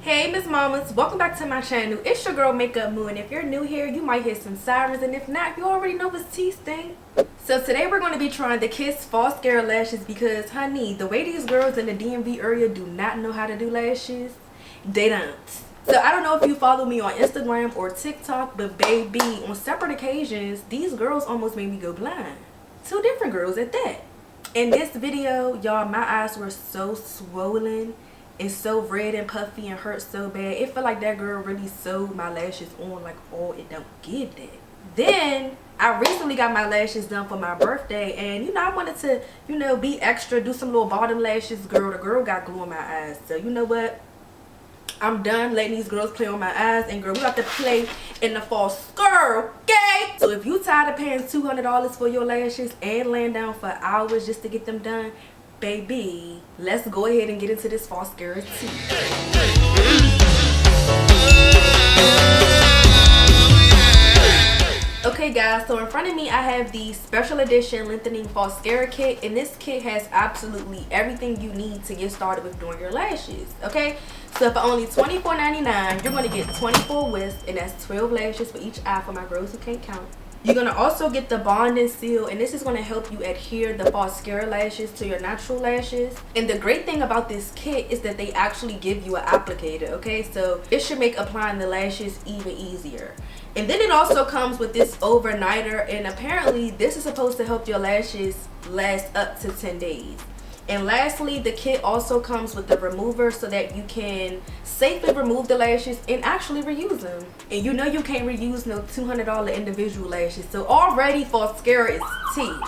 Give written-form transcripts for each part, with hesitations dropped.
Hey Miss Mamas, welcome back to my channel. It's your girl Makeup Moo, and if you're new here, you might hear some sirens, and if not, you already know it's T's thing. So today we're going to be trying the Kiss Falscara lashes because, honey, the way these girls in the DMV area do not know how to do lashes, they don't. So I don't know if you follow me on Instagram or TikTok, but baby, on separate occasions, these girls almost made me go blind. Two different girls at that. In this video, y'all, my eyes were so swollen. It's so red and puffy and hurt so bad. It felt like that girl really sewed my lashes on like, oh, it don't give that. Then I recently got my lashes done for my birthday, and I wanted to, be extra, do some little bottom lashes. Girl, the girl got glue on my eyes. So you know what? I'm done letting these girls play on my eyes, and girl, we got to play in the Falscara, okay? So if you tired of paying $200 for your lashes and laying down for hours just to get them done, baby, let's go ahead and get into this Falscara tea. Okay guys, so in front of me I have the special edition Lengthening Falscara kit, and this kit has absolutely everything you need to get started with doing your lashes, okay? So for only $24.99, you're going to get 24 wisps, and that's 12 lashes for each eye for my girls who can't count. You're going to also get the bond and seal, and this is going to help you adhere the Falscara lashes to your natural lashes. And the great thing about this kit is that they actually give you an applicator, okay? So it should make applying the lashes even easier. And then it also comes with this overnighter, and apparently this is supposed to help your lashes last up to 10 days. And lastly, the kit also comes with the remover so that you can safely remove the lashes and actually reuse them. And you know you can't reuse no $200 individual lashes. So already Falscara is tea.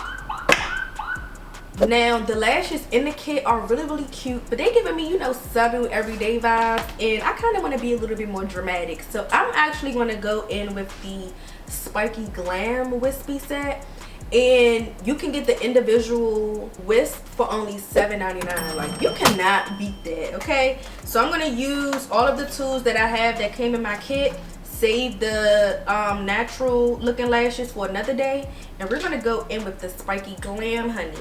Now the lashes in the kit are really cute, but they giving me, subtle everyday vibes, and I kind of want to be a little bit more dramatic. So I'm actually going to go in with the Spiky Glam Wispy set. And you can get the individual wisp for only $7.99. Like, you cannot beat that, okay? So I'm going to use all of the tools that I have that came in my kit, save the natural looking lashes for another day, and we're going to go in with the Spiky Glam, honey.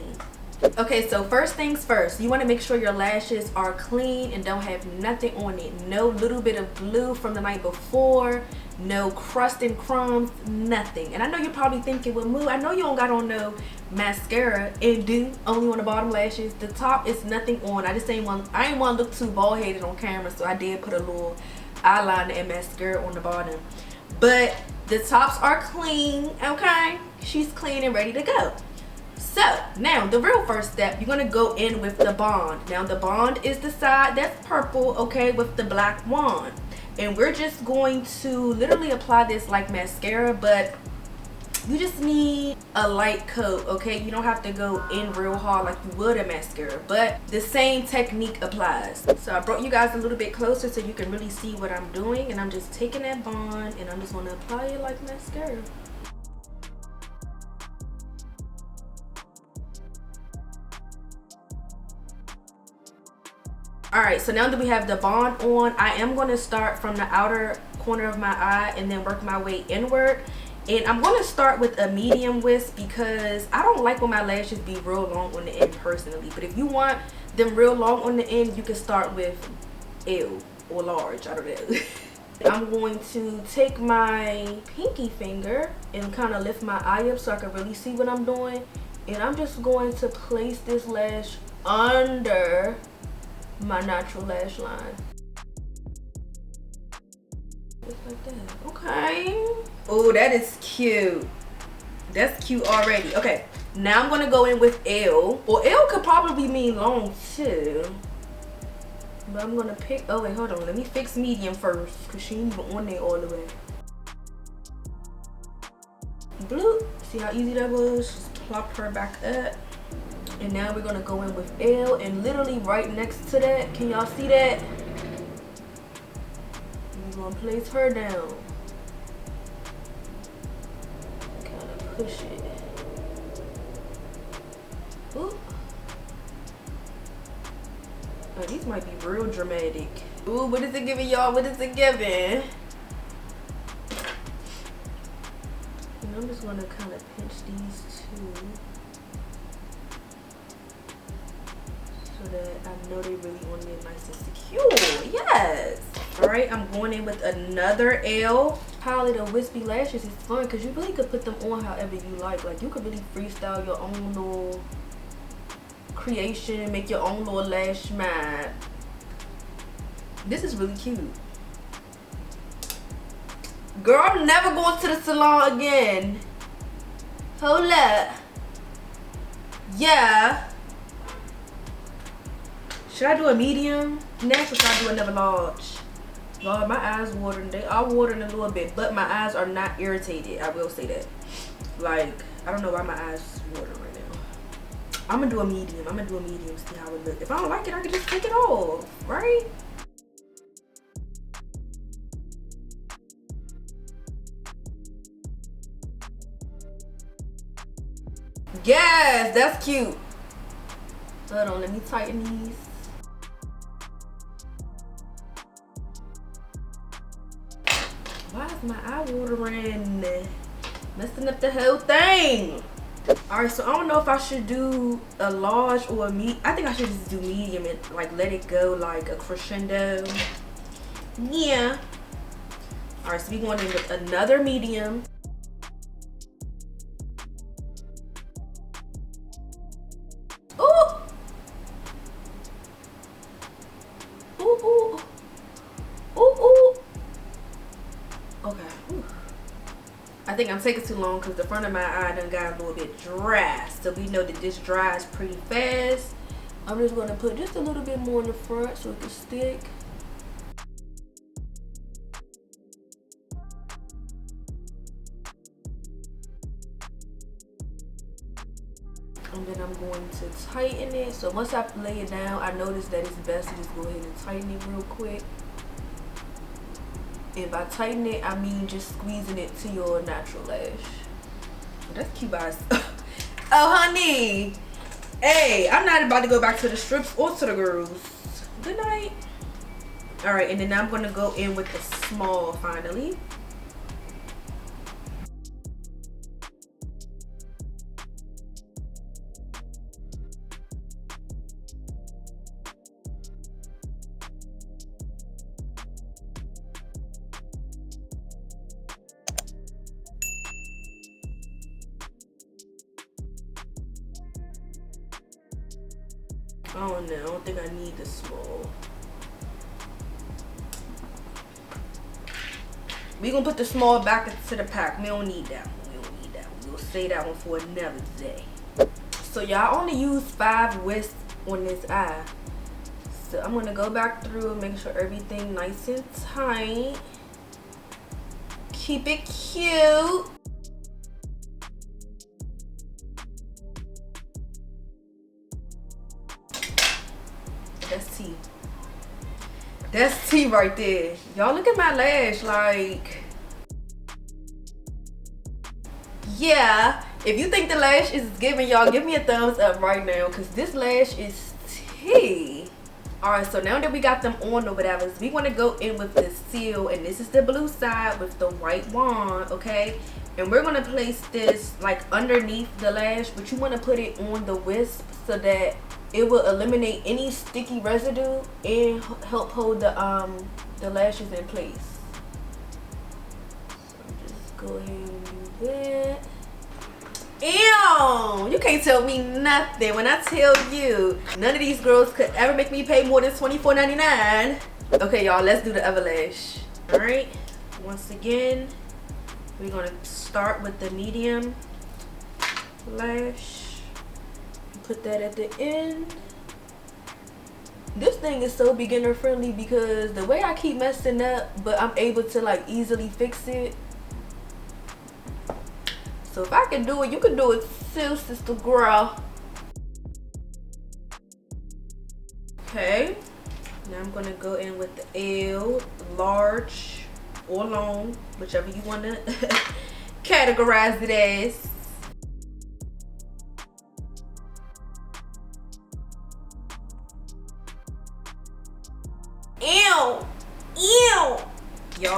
Okay, so first things first, you want to make sure your lashes are clean and don't have nothing on it. No little bit of glue from the night before, no crust and crumbs, nothing. And I know you're probably thinking, well, Moo, I know you don't got on no mascara, and do only on the bottom lashes. The top is nothing on. I ain't want to look too bald headed on camera, so I did put a little eyeliner and mascara on the bottom. But the tops are clean, okay? She's clean and ready to go. So now the real first step, you're going to go in with the bond. Now the bond is the side that's purple, okay, with the black wand. And we're just going to literally apply this like mascara, but you just need a light coat, okay? You don't have to go in real hard like you would a mascara, but the same technique applies. So I brought you guys a little bit closer so you can really see what I'm doing, and I'm just taking that bond and I'm just going to apply it like mascara. Alright, so now that we have the bond on, I am going to start from the outer corner of my eye and then work my way inward. And I'm going to start with a medium wisp because I don't like when my lashes be real long on the end personally. But if you want them real long on the end, you can start with L or large, I don't know. I'm going to take my pinky finger and kind of lift my eye up so I can really see what I'm doing. And I'm just going to place this lash under my natural lash line. Just like that. Okay. Oh, that is cute. That's cute already. Okay, now I'm gonna go in with L. Or L could probably mean long too. But I'm gonna pick, oh wait, hold on. Let me fix medium first, because she ain't even on there all the way. Bloop. See how easy that was? Just plop her back up. And now we're going to go in with L, and literally right next to that, can y'all see that? We're going to place her down. Kind of push it. Ooh. Oh, these might be real dramatic. Ooh, what is it giving, y'all? What is it giving? And I'm just going to kind of pinch these two, so that I know they really on there nice and secure. Yes. Alright, I'm going in with another L. Probably the wispy lashes is fun because you really could put them on however you like. Like, you could really freestyle your own little creation, make your own little lash map. This is really cute. Girl, I'm never going to the salon again. Hold up. Yeah. Should I do a medium next or should I do another large? Lord, my eyes watering. They are watering a little bit, but my eyes are not irritated. I will say that. Like, I don't know why my eyes watering right now. I'm gonna do a medium. I'm gonna do a medium, see how it looks. If I don't like it, I can just take it off, right? Yes, that's cute. Hold on, let me tighten these. Why is my eye watering? Messing up the whole thing. Alright, so I don't know if I should do a large or a medium. I think I should just do medium and like let it go like a crescendo. Yeah. Alright, so we're going in with another medium. Ooh! Ooh, ooh. Ooh, ooh. Okay. Ooh. I think I'm taking too long because the front of my eye done got a little bit dry. So we know that this dries pretty fast. I'm just going to put just a little bit more in the front so it can stick. And then I'm going to tighten it. So once I lay it down, I notice that it's best to just go ahead and tighten it real quick. And by tighten it, I mean just squeezing it to your natural lash. That's cute, guys. Oh, honey. Hey, I'm not about to go back to the strips or to the grooves. Good night. All right, and then I'm going to go in with the small finally. Oh no, I don't think I need the small. We're gonna put the small back into the pack. We don't need that one. We don't need that one. We'll save that one for another day. So y'all only use 5 wisps on this eye. So I'm gonna go back through and make sure everything nice and tight. Keep it cute. That's tea. That's tea right there. Y'all look at my lash, like, yeah. If you think the lash is giving, y'all give me a thumbs up right now, because this lash is tea. Alright, so now that we got them on or whatever, we want to go in with the seal, and this is the blue side with the white wand, okay? And we're going to place this like underneath the lash, but you want to put it on the wisp so that it will eliminate any sticky residue and help hold the lashes in place. So just go ahead and do that. Ew! You can't tell me nothing when I tell you none of these girls could ever make me pay more than $24.99. Okay, y'all, let's do the other lash. Alright, once again, we're gonna start with the medium lash. Put that at the end. This thing is so beginner friendly because the way I keep messing up, but I'm able to like easily fix it. So if I can do it, you can do it too, sister girl. Okay, now I'm gonna go in with the L, large or long, whichever you wanna categorize it as. Ew, ew, y'all.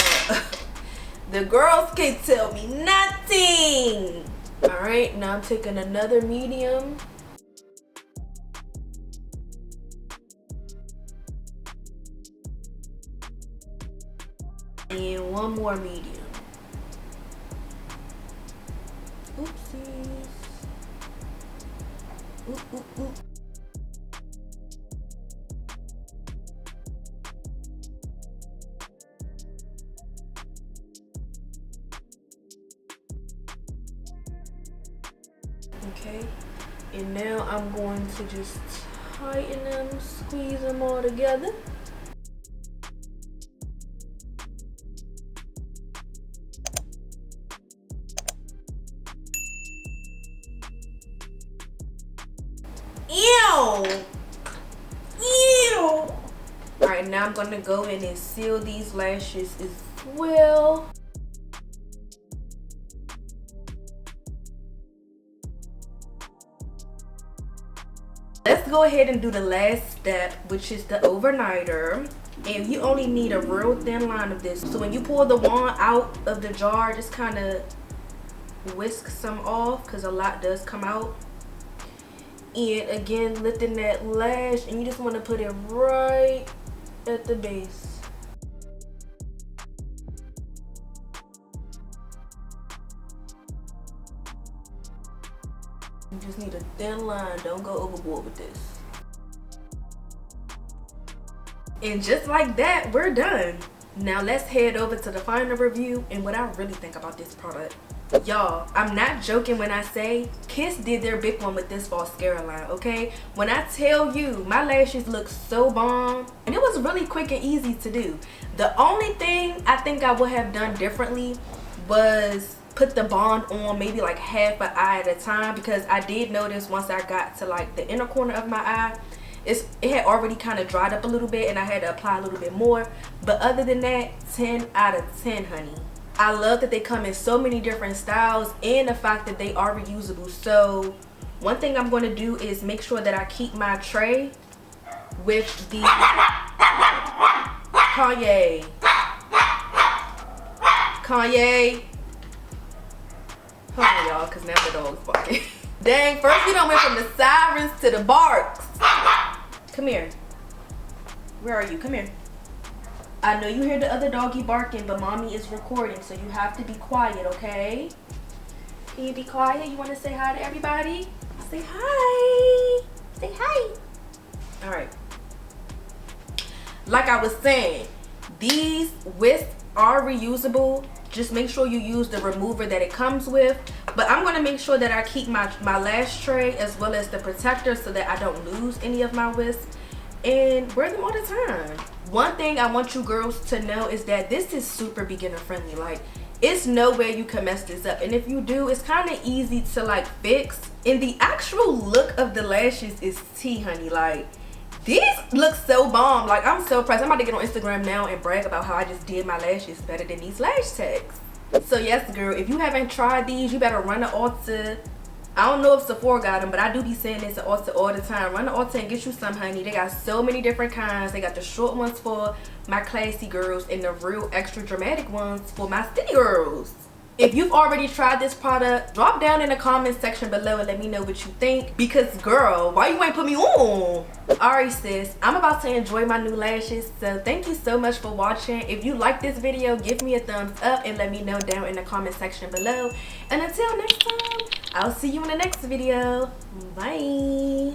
The girls can't tell me nothing. All right, now I'm taking another medium. And one more medium. Oopsies. Oop, oop, oop. Okay, and now I'm going to just tighten them, squeeze them all together. Ew! Ew! Alright, now I'm going to go in and seal these lashes as well. Let's go ahead and do the last step, which is the overnighter. And you only need a real thin line of this. So when you pull the wand out of the jar, just kind of whisk some off because a lot does come out. And again, lifting that lash, and you just want to put it right at the base. You just need a thin line. Don't go overboard with this. And just like that, we're done. Now let's head over to the final review and what I really think about this product. Y'all, I'm not joking when I say Kiss did their big one with this Falscara line, okay? When I tell you, my lashes look so bomb, and it was really quick and easy to do. The only thing I think I would have done differently was put the bond on maybe like half an eye at a time, because I did notice once I got to like the inner corner of my eye, it had already kind of dried up a little bit and I had to apply a little bit more. But other than that, 10 out of 10, honey. I love that they come in so many different styles and the fact that they are reusable. So one thing I'm going to do is make sure that I keep my tray with the Kanye. Hold on, y'all, because now the dog's barking. Dang, first we done went from the sirens to the barks. Come here. Where are you? Come here. I know you hear the other doggy barking, but mommy is recording, so you have to be quiet, okay? Can you be quiet? You want to say hi to everybody? Say hi. Say hi. All right. Like I was saying, these wisps are reusable. Just make sure you use the remover that it comes with. But I'm going to make sure that I keep my lash tray as well as the protector so that I don't lose any of my wisps. And wear them all the time. One thing I want you girls to know is that this is super beginner friendly. Like, it's no way you can mess this up. And if you do, it's kind of easy to like fix. And the actual look of the lashes is tea, honey. Like, these look so bomb. Like, I'm so impressed. I'm about to get on Instagram now and brag about how I just did my lashes better than these lash techs. So yes, girl, if you haven't tried these, you better run to Ulta. I don't know if Sephora got them, but I do be saying this at Ulta all the time. Run to Ulta and get you some, honey. They got so many different kinds. They got the short ones for my classy girls and the real extra dramatic ones for my city girls. If you've already tried this product, drop down in the comment section below and let me know what you think. Because girl, why you ain't put me on? Alright sis, I'm about to enjoy my new lashes. So thank you so much for watching. If you like this video, give me a thumbs up and let me know down in the comment section below. And until next time, I'll see you in the next video. Bye.